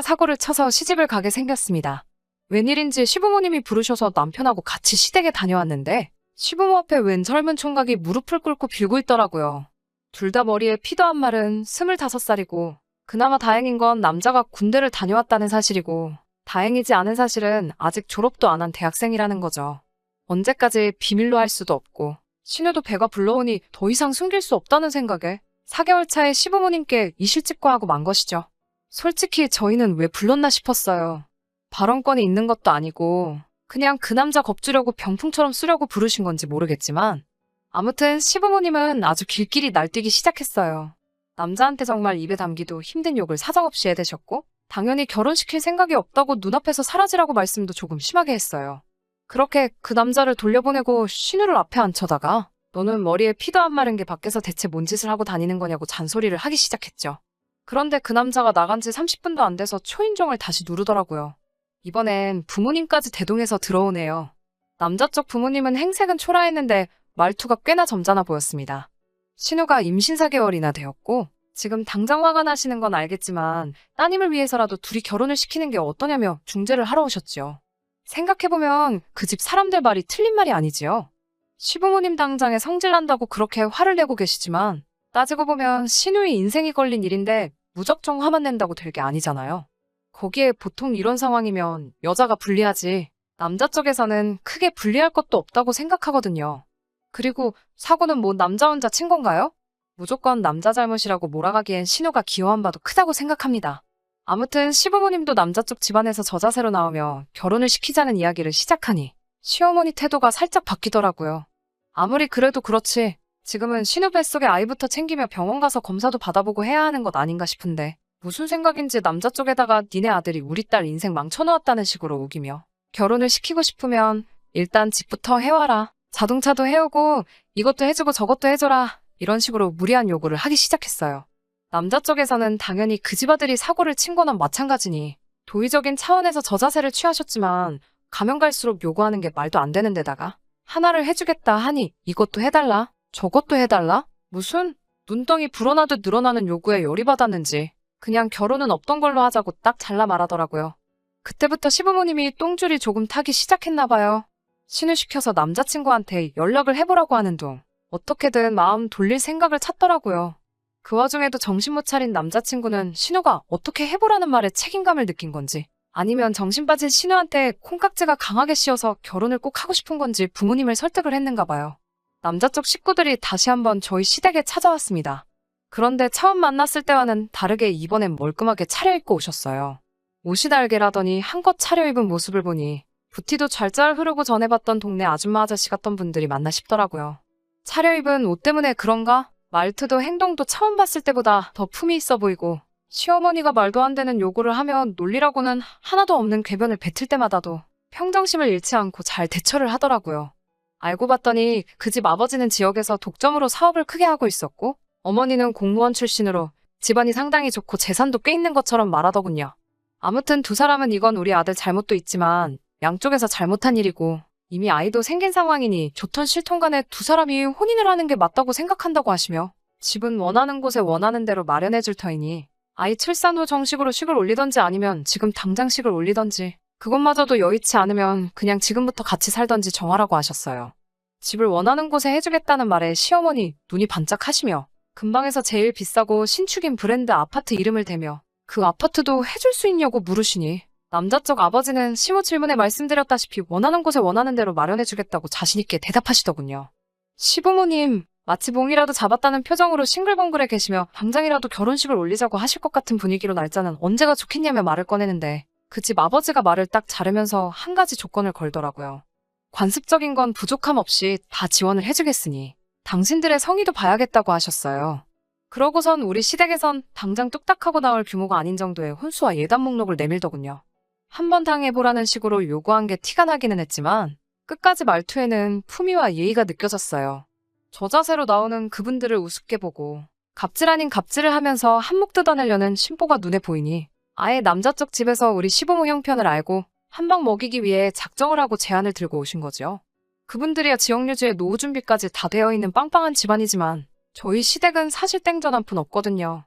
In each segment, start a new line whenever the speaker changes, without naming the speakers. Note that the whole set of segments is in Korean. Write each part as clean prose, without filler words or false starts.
사고를 쳐서 시집을 가게 생겼습니다. 웬일인지 시부모님이 부르셔서 남편하고 같이 시댁에 다녀왔는데 시부모 앞에 웬 젊은 총각이 무릎을 꿇고 빌고 있더라고요. 둘 다 머리에 피도 안 마른 25살이고 그나마 다행인 건 남자가 군대를 다녀왔다는 사실이고 다행이지 않은 사실은 아직 졸업도 안 한 대학생이라는 거죠. 언제까지 비밀로 할 수도 없고 신우도 배가 불러오니 더 이상 숨길 수 없다는 생각에 4개월 차에 시부모님께 이실직고하고 만 것이죠. 솔직히 저희는 왜 불렀나 싶었어요. 발언권이 있는 것도 아니고 그냥 그 남자 겁주려고 병풍처럼 쓰려고 부르신 건지 모르겠지만 아무튼 시부모님은 아주 길길이 날뛰기 시작했어요. 남자한테 정말 입에 담기도 힘든 욕을 사정없이 해대셨고 당연히 결혼시킬 생각이 없다고 눈앞에서 사라지라고 말씀도 조금 심하게 했어요. 그렇게 그 남자를 돌려보내고 신우를 앞에 앉혀다가 너는 머리에 피도 안 마른 게 밖에서 대체 뭔 짓을 하고 다니는 거냐고 잔소리를 하기 시작했죠. 그런데 그 남자가 나간 지 30분도 안 돼서 초인종을 다시 누르더라고요. 이번엔 부모님까지 대동해서 들어오네요. 남자 쪽 부모님은 행색은 초라했는데 말투가 꽤나 점잖아 보였습니다. 신우가 임신 4개월이나 되었고 지금 당장 화가 나시는 건 알겠지만 따님을 위해서라도 둘이 결혼을 시키는 게 어떠냐며 중재를 하러 오셨지요. 생각해보면 그 집 사람들 말이 틀린 말이 아니지요. 시부모님 당장에 성질난다고 그렇게 화를 내고 계시지만 따지고 보면 신우의 인생이 걸린 일인데 무작정 화만 낸다고 될 게 아니잖아요. 거기에 보통 이런 상황이면 여자가 불리하지 남자 쪽에서는 크게 불리할 것도 없다고 생각하거든요. 그리고 사고는 뭐 남자 혼자 친 건가요? 무조건 남자 잘못이라고 몰아가기엔 신우가 기여한 바도 크다고 생각합니다. 아무튼 시부모님도 남자 쪽 집안에서 저자세로 나오며 결혼을 시키자는 이야기를 시작하니 시어머니 태도가 살짝 바뀌더라고요. 아무리 그래도 그렇지 지금은 신우 뱃속에 아이부터 챙기며 병원 가서 검사도 받아보고 해야 하는 것 아닌가 싶은데 무슨 생각인지 남자 쪽에다가 니네 아들이 우리 딸 인생 망쳐놓았다는 식으로 우기며 결혼을 시키고 싶으면 일단 집부터 해와라. 자동차도 해오고 이것도 해주고 저것도 해줘라. 이런 식으로 무리한 요구를 하기 시작했어요. 남자 쪽에서는 당연히 그 집 아들이 사고를 친 거나 마찬가지니 도의적인 차원에서 저자세를 취하셨지만 가면 갈수록 요구하는 게 말도 안 되는 데다가 하나를 해주겠다 하니 이것도 해달라 저것도 해달라 무슨 눈덩이 불어나듯 늘어나는 요구에 열이 받았는지 그냥 결혼은 없던 걸로 하자고 딱 잘라 말하더라고요. 그때부터 시부모님이 똥줄이 조금 타기 시작했나 봐요. 신우시켜서 남자친구한테 연락을 해보라고 하는 둥 어떻게든 마음 돌릴 생각을 찾더라고요. 그 와중에도 정신 못 차린 남자친구는 신우가 어떻게 해보라는 말에 책임감을 느낀 건지 아니면 정신 빠진 신우한테 콩깍지가 강하게 씌어서 결혼을 꼭 하고 싶은 건지 부모님을 설득을 했는가 봐요. 남자 쪽 식구들이 다시 한번 저희 시댁에 찾아왔습니다. 그런데 처음 만났을 때와는 다르게 이번엔 멀끔하게 차려입고 오셨어요. 옷이 달개라더니 한껏 차려입은 모습을 보니 부티도 잘잘 흐르고 전에 봤던 동네 아줌마 아저씨 같던 분들이 맞나 싶더라고요. 차려입은 옷 때문에 그런가? 말투도 행동도 처음 봤을 때보다 더 품이 있어 보이고 시어머니가 말도 안 되는 요구를 하면 논리라고는 하나도 없는 궤변을 뱉을 때마다도 평정심을 잃지 않고 잘 대처를 하더라고요. 알고 봤더니 그 집 아버지는 지역에서 독점으로 사업을 크게 하고 있었고 어머니는 공무원 출신으로 집안이 상당히 좋고 재산도 꽤 있는 것처럼 말하더군요. 아무튼 두 사람은 이건 우리 아들 잘못도 있지만 양쪽에서 잘못한 일이고 이미 아이도 생긴 상황이니 좋던 싫던 간에 두 사람이 혼인을 하는 게 맞다고 생각한다고 하시며 집은 원하는 곳에 원하는 대로 마련해 줄 터이니 아이 출산 후 정식으로 식을 올리던지 아니면 지금 당장 식을 올리던지 그것마저도 여의치 않으면 그냥 지금부터 같이 살던지 정하라고 하셨어요. 집을 원하는 곳에 해주겠다는 말에 시어머니 눈이 반짝하시며 근방에서 제일 비싸고 신축인 브랜드 아파트 이름을 대며 그 아파트도 해줄 수 있냐고 물으시니 남자 쪽 아버지는 시모 질문에 말씀드렸다시피 원하는 곳에 원하는 대로 마련해주겠다고 자신있게 대답하시더군요. 시부모님 마치 몽이라도 잡았다는 표정으로 싱글벙글해 계시며 당장이라도 결혼식을 올리자고 하실 것 같은 분위기로 날짜는 언제가 좋겠냐며 말을 꺼내는데 그 집 아버지가 말을 딱 자르면서 한 가지 조건을 걸더라고요. 관습적인 건 부족함 없이 다 지원을 해주겠으니 당신들의 성의도 봐야겠다고 하셨어요. 그러고선 우리 시댁에선 당장 뚝딱하고 나올 규모가 아닌 정도의 혼수와 예단 목록을 내밀더군요. 한번 당해보라는 식으로 요구한 게 티가 나기는 했지만 끝까지 말투에는 품위와 예의가 느껴졌어요. 저자세로 나오는 그분들을 우습게 보고 갑질 아닌 갑질을 하면서 한몫 뜯어내려는 심보가 눈에 보이니 아예 남자 쪽 집에서 우리 시부모 형편을 알고 한 방 먹이기 위해 작정을 하고 제안을 들고 오신 거죠. 그분들이야 지역유지에 노후 준비까지 다 되어 있는 빵빵한 집안이지만 저희 시댁은 사실 땡전 한 푼 없거든요.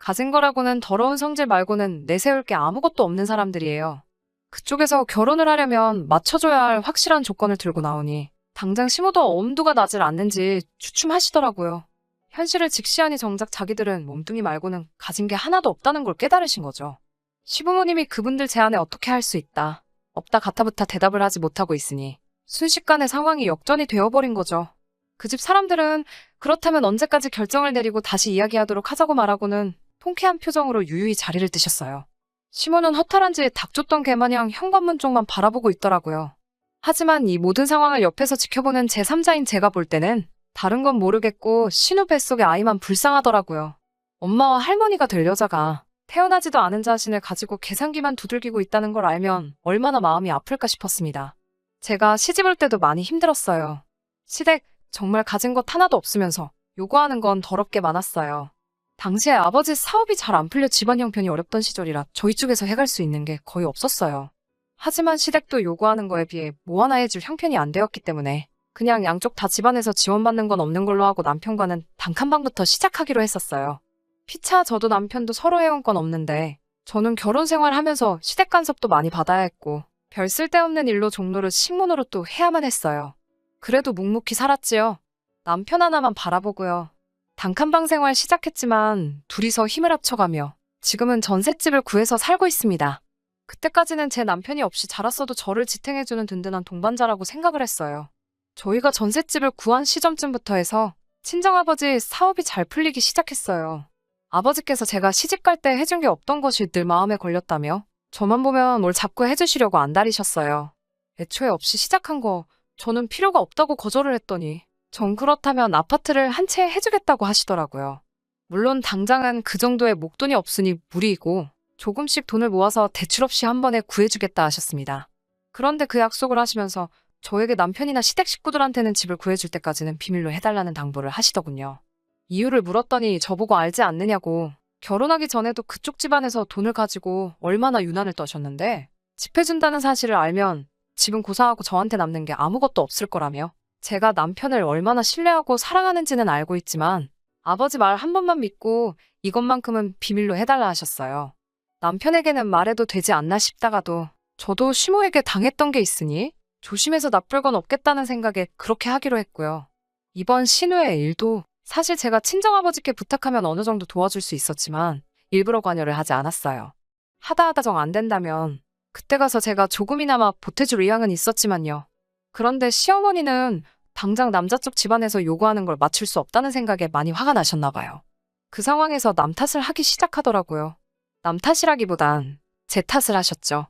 가진 거라고는 더러운 성질 말고는 내세울 게 아무것도 없는 사람들이에요. 그쪽에서 결혼을 하려면 맞춰줘야 할 확실한 조건을 들고 나오니 당장 심호도 엄두가 나질 않는지 주춤하시더라고요. 현실을 직시하니 정작 자기들은 몸뚱이 말고는 가진 게 하나도 없다는 걸 깨달으신 거죠. 시부모님이 그분들 제안에 어떻게 할 수 있다, 없다 가타부타 대답을 하지 못하고 있으니 순식간에 상황이 역전이 되어버린 거죠. 그 집 사람들은 그렇다면 언제까지 결정을 내리고 다시 이야기하도록 하자고 말하고는 통쾌한 표정으로 유유히 자리를 뜨셨어요. 시모는 허탈한지 닥쳤던 개마냥 현관문 쪽만 바라보고 있더라고요. 하지만 이 모든 상황을 옆에서 지켜보는 제3자인 제가 볼 때는 다른 건 모르겠고 신우 뱃속의 아이만 불쌍하더라고요. 엄마와 할머니가 될 여자가 태어나지도 않은 자신을 가지고 계산기만 두들기고 있다는 걸 알면 얼마나 마음이 아플까 싶었습니다. 제가 시집 올 때도 많이 힘들었어요. 시댁 정말 가진 것 하나도 없으면서 요구하는 건 더럽게 많았어요. 당시에 아버지 사업이 잘 안 풀려 집안 형편이 어렵던 시절이라 저희 쪽에서 해갈 수 있는 게 거의 없었어요. 하지만 시댁도 요구하는 거에 비해 뭐 하나 해줄 형편이 안 되었기 때문에 그냥 양쪽 다 집안에서 지원받는 건 없는 걸로 하고 남편과는 단칸방부터 시작하기로 했었어요. 피차 저도 남편도 서로 해온 건 없는데 저는 결혼 생활하면서 시댁 간섭도 많이 받아야 했고 별 쓸데없는 일로 종로를 식모노릇도 해야만 했어요. 그래도 묵묵히 살았지요. 남편 하나만 바라보고요. 단칸방 생활 시작했지만 둘이서 힘을 합쳐가며 지금은 전셋집을 구해서 살고 있습니다. 그때까지는 제 남편이 없이 자랐어도 저를 지탱해주는 든든한 동반자라고 생각을 했어요. 저희가 전셋집을 구한 시점쯤부터 해서 친정아버지 사업이 잘 풀리기 시작했어요. 아버지께서 제가 시집갈 때 해준 게 없던 것이 늘 마음에 걸렸다며 저만 보면 뭘 자꾸 해주시려고 안달이셨어요. 애초에 없이 시작한 거 저는 필요가 없다고 거절을 했더니 전 그렇다면 아파트를 한 채 해주겠다고 하시더라고요. 물론 당장은 그 정도의 목돈이 없으니 무리이고 조금씩 돈을 모아서 대출 없이 한 번에 구해주겠다 하셨습니다. 그런데 그 약속을 하시면서 저에게 남편이나 시댁 식구들한테는 집을 구해줄 때까지는 비밀로 해달라는 당부를 하시더군요. 이유를 물었더니 저보고 알지 않느냐고 결혼하기 전에도 그쪽 집안에서 돈을 가지고 얼마나 유난을 떠셨는데 집 해준다는 사실을 알면 집은 고사하고 저한테 남는 게 아무것도 없을 거라며 제가 남편을 얼마나 신뢰하고 사랑하는지는 알고 있지만 아버지 말 한 번만 믿고 이것만큼은 비밀로 해달라 하셨어요. 남편에게는 말해도 되지 않나 싶다가도 저도 시모에게 당했던 게 있으니 조심해서 나쁠 건 없겠다는 생각에 그렇게 하기로 했고요. 이번 신우의 일도 사실 제가 친정아버지께 부탁하면 어느 정도 도와줄 수 있었지만 일부러 관여를 하지 않았어요. 하다 정 안 된다면 그때 가서 제가 조금이나마 보태줄 의향은 있었지만요. 그런데 시어머니는 당장 남자 쪽 집안에서 요구하는 걸 맞출 수 없다는 생각에 많이 화가 나셨나 봐요. 그 상황에서 남 탓을 하기 시작하더라고요. 남 탓이라기보단 제 탓을 하셨죠.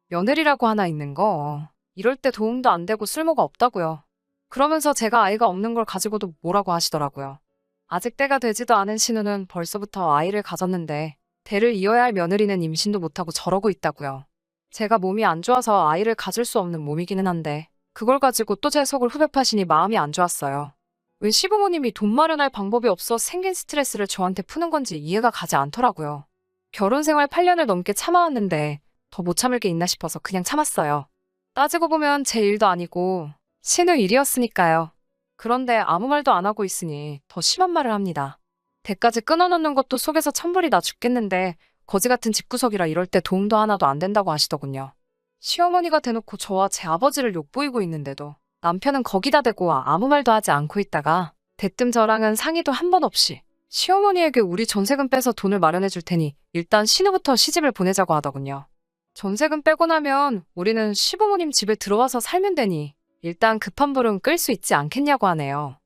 며느리라고 하나 있는 거 이럴 때 도움도 안 되고 쓸모가 없다고요. 그러면서 제가 아이가 없는 걸 가지고도 뭐라고 하시더라고요. 아직 때가 되지도 않은 신우는 벌써부터 아이를 가졌는데 대를 이어야 할 며느리는 임신도 못하고 저러고 있다고요. 제가 몸이 안 좋아서 아이를 가질 수 없는 몸이기는 한데 그걸 가지고 또 제 속을 후벼 파시니 마음이 안 좋았어요. 왜 시부모님이 돈 마련할 방법이 없어 생긴 스트레스를 저한테 푸는 건지 이해가 가지 않더라고요. 결혼 생활 8년을 넘게 참아왔는데 더 못 참을 게 있나 싶어서 그냥 참았어요. 따지고 보면 제 일도 아니고 신우 일이었으니까요. 그런데 아무 말도 안 하고 있으니 더 심한 말을 합니다. 대까지 끊어놓는 것도 속에서 천불이 나 죽겠는데 거지 같은 집구석이라 이럴 때 도움도 하나도 안 된다고 하시더군요. 시어머니가 대놓고 저와 제 아버지를 욕보이고 있는데도 남편은 거기다 대고 아무 말도 하지 않고 있다가 대뜸 저랑은 상의도 한 번 없이 시어머니에게 우리 전세금 빼서 돈을 마련해 줄 테니 일단 신우부터 시집을 보내자고 하더군요. 전세금 빼고 나면 우리는 시부모님 집에 들어와서 살면 되니 일단 급한 불은 끌 수 있지 않겠냐고 하네요.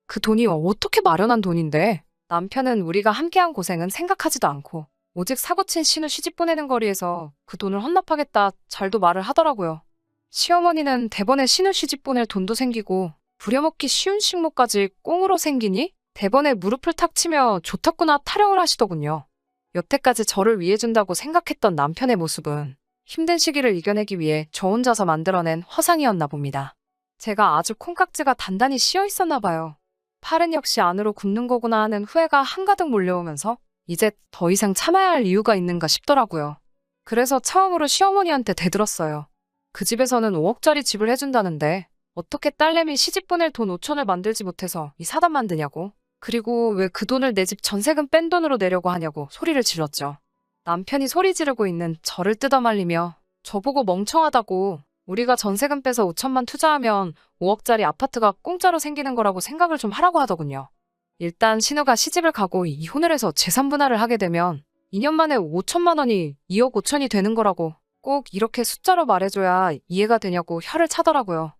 그 돈이 어떻게 마련한 돈인데 남편은 우리가 함께한 고생은 생각하지도 않고 오직 사고친 신우 시집 보내는 거리에서 그 돈을 헌납하겠다 잘도 말을 하더라고요. 시어머니는 대번에 신우 시집 보낼 돈도 생기고 부려먹기 쉬운 식모까지 꽁으로 생기니 대번에 무릎을 탁 치며 좋다구나 타령을 하시더군요. 여태까지 저를 위해준다고 생각했던 남편의 모습은 힘든 시기를 이겨내기 위해 저 혼자서 만들어낸 허상이었나 봅니다. 제가 아주 콩깍지가 단단히 씌어 있었나 봐요. 팔은 역시 안으로 굽는 거구나 하는 후회가 한가득 몰려오면서 이제 더 이상 참아야 할 이유가 있는가 싶더라고요. 그래서 처음으로 시어머니한테 대들었어요. 그 집에서는 5억짜리 집을 해준다는데 어떻게 딸내미 시집 보낼 돈 5천을 만들지 못해서 이 사단 만드냐고. 그리고 왜 그 돈을 내 집 전세금 뺀 돈으로 내려고 하냐고 소리를 질렀죠. 남편이 소리 지르고 있는 저를 뜯어말리며 저보고 멍청하다고 우리가 전세금 빼서 5천만 투자하면 5억짜리 아파트가 공짜로 생기는 거라고 생각을 좀 하라고 하더군요. 일단 신우가 시집을 가고 이혼을 해서 재산 분할을 하게 되면 2년 만에 5천만 원이 2억 5천이 되는 거라고 꼭 이렇게 숫자로 말해줘야 이해가 되냐고 혀를 차더라고요.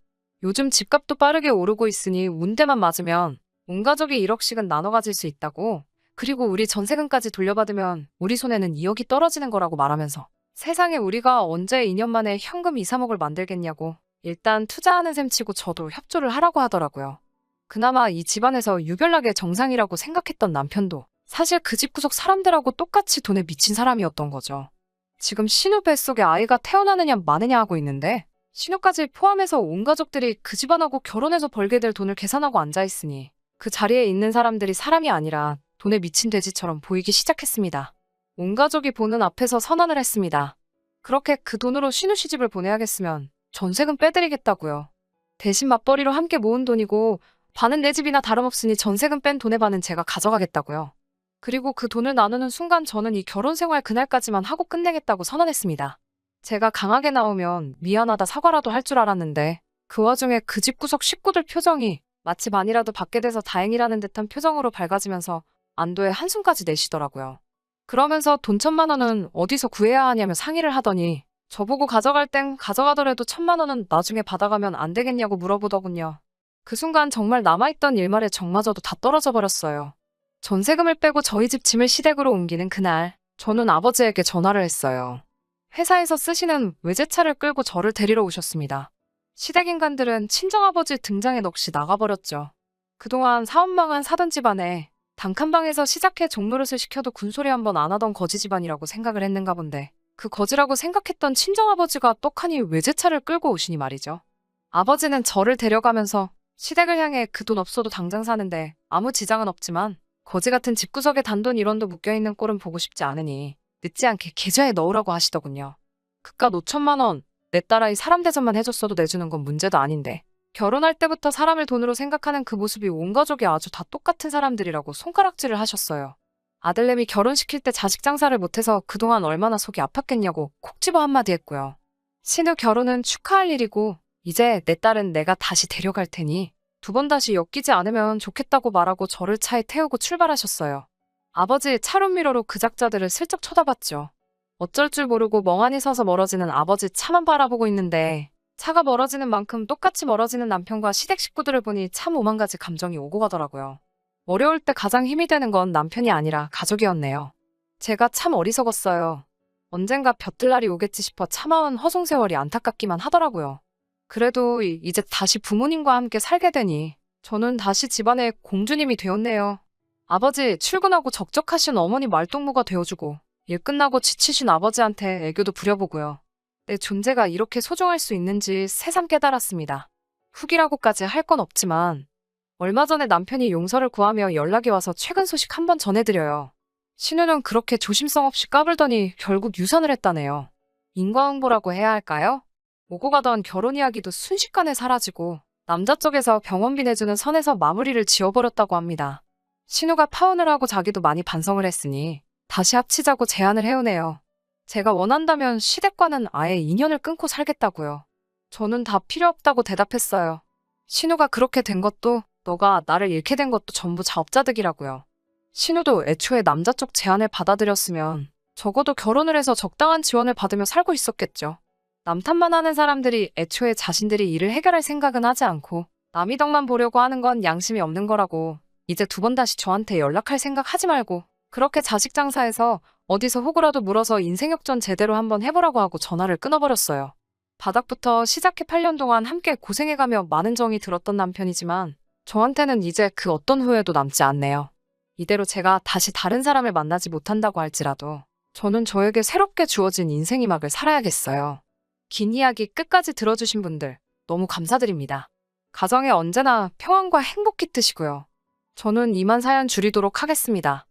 요즘 집값도 빠르게 오르고 있으니 운대만 맞으면 온 가족이 1억씩은 나눠 가질 수 있다고, 그리고 우리 전세금까지 돌려받으면 우리 손에는 2억이 떨어지는 거라고 말하면서 세상에 우리가 언제 2년 만에 현금 2, 3억을 만들겠냐고 일단 투자하는 셈 치고 저도 협조를 하라고 하더라고요. 그나마 이 집안에서 유별나게 정상이라고 생각했던 남편도 사실 그 집 구석 사람들하고 똑같이 돈에 미친 사람이었던 거죠. 지금 신우 뱃속에 아이가 태어나느냐 마느냐 하고 있는데 신우까지 포함해서 온 가족들이 그 집안하고 결혼해서 벌게 될 돈을 계산하고 앉아있으니 그 자리에 있는 사람들이 사람이 아니라 돈에 미친 돼지처럼 보이기 시작했습니다. 온 가족이 보는 앞에서 선언을 했습니다. 그렇게 그 돈으로 신우 시집을 보내야겠으면 전세금 빼드리겠다고요. 대신 맞벌이로 함께 모은 돈이고 반은 내 집이나 다름없으니 전세금 뺀 돈의 반은 제가 가져가겠다고요. 그리고 그 돈을 나누는 순간 저는 이 결혼 생활 그날까지만 하고 끝내겠다고 선언했습니다. 제가 강하게 나오면 미안하다 사과라도 할 줄 알았는데 그 와중에 그 집구석 식구들 표정이 마치 많이라도 받게 돼서 다행이라는 듯한 표정으로 밝아지면서 안도의 한숨까지 내쉬더라고요. 그러면서 돈 1,000만 원은 어디서 구해야 하냐며 상의를 하더니 저보고 가져갈 땐 가져가더라도 1,000만 원은 나중에 받아가면 안 되겠냐고 물어보더군요. 그 순간 정말 남아있던 일말의 정마저도 다 떨어져 버렸어요. 전세금을 빼고 저희 집 짐을 시댁으로 옮기는 그날, 저는 아버지에게 전화를 했어요. 회사에서 쓰시는 외제차를 끌고 저를 데리러 오셨습니다. 시댁 인간들은 친정아버지 등장에 넋이 나가버렸죠. 그동안 사업망한 사돈 집안에 단칸방에서 시작해 종노릇을 시켜도 군소리 한 번 안 하던 거지 집안이라고 생각을 했는가 본데 그 거지라고 생각했던 친정아버지가 떡하니 외제차를 끌고 오시니 말이죠. 아버지는 저를 데려가면서 시댁을 향해 그 돈 없어도 당장 사는데 아무 지장은 없지만 거지 같은 집구석에 단돈 1원도 묶여있는 꼴은 보고 싶지 않으니 늦지 않게 계좌에 넣으라고 하시더군요. 그깟 5천만 원, 내 딸아이 사람 대접만 해줬어도 내주는 건 문제도 아닌데 결혼할 때부터 사람을 돈으로 생각하는 그 모습이 온 가족이 아주 다 똑같은 사람들이라고 손가락질을 하셨어요. 아들내미 결혼시킬 때 자식 장사를 못해서 그동안 얼마나 속이 아팠겠냐고 콕 집어 한마디 했고요. 신우 결혼은 축하할 일이고 이제 내 딸은 내가 다시 데려갈 테니 2번 다시 엮이지 않으면 좋겠다고 말하고 저를 차에 태우고 출발하셨어요. 아버지 차룸미러로 그 작자들을 슬쩍 쳐다봤죠. 어쩔 줄 모르고 멍하니 서서 멀어지는 아버지 차만 바라보고 있는데 차가 멀어지는 만큼 똑같이 멀어지는 남편과 시댁 식구들을 보니 참 오만 가지 감정이 오고 가더라고요. 어려울 때 가장 힘이 되는 건 남편이 아니라 가족이었네요. 제가 참 어리석었어요. 언젠가 볕들 날이 오겠지 싶어 참아온 허송세월이 안타깝기만 하더라고요. 그래도 이제 다시 부모님과 함께 살게 되니 저는 다시 집안의 공주님이 되었네요. 아버지 출근하고 적적하신 어머니 말동무가 되어주고 일 끝나고 지치신 아버지한테 애교도 부려보고요. 내 존재가 이렇게 소중할 수 있는지 새삼 깨달았습니다. 후기라고까지 할 건 없지만 얼마 전에 남편이 용서를 구하며 연락이 와서 최근 소식 한번 전해드려요. 신우는 그렇게 조심성 없이 까불더니 결국 유산을 했다네요. 인과응보라고 해야 할까요? 오고 가던 결혼 이야기도 순식간에 사라지고 남자 쪽에서 병원비 내주는 선에서 마무리를 지어버렸다고 합니다. 신우가 파혼을 하고 자기도 많이 반성을 했으니 다시 합치자고 제안을 해오네요. 제가 원한다면 시댁과는 아예 인연을 끊고 살겠다고요. 저는 다 필요 없다고 대답했어요. 신우가 그렇게 된 것도 너가 나를 잃게 된 것도 전부 자업자득이라고요. 신우도 애초에 남자 쪽 제안을 받아들였으면 적어도 결혼을 해서 적당한 지원을 받으며 살고 있었겠죠. 남 탓만 하는 사람들이 애초에 자신들이 일을 해결할 생각은 하지 않고 남이 덕만 보려고 하는 건 양심이 없는 거라고 이제 2번 다시 저한테 연락할 생각 하지 말고 그렇게 자식 장사해서 어디서 호구라도 물어서 인생 역전 제대로 한번 해보라고 하고 전화를 끊어버렸어요. 바닥부터 시작해 8년 동안 함께 고생해가며 많은 정이 들었던 남편이지만 저한테는 이제 그 어떤 후회도 남지 않네요. 이대로 제가 다시 다른 사람을 만나지 못한다고 할지라도 저는 저에게 새롭게 주어진 인생의 막을 살아야겠어요. 긴 이야기 끝까지 들어주신 분들 너무 감사드립니다. 가정에 언제나 평안과 행복 깃드시고요. 저는 이만 사연 줄이도록 하겠습니다.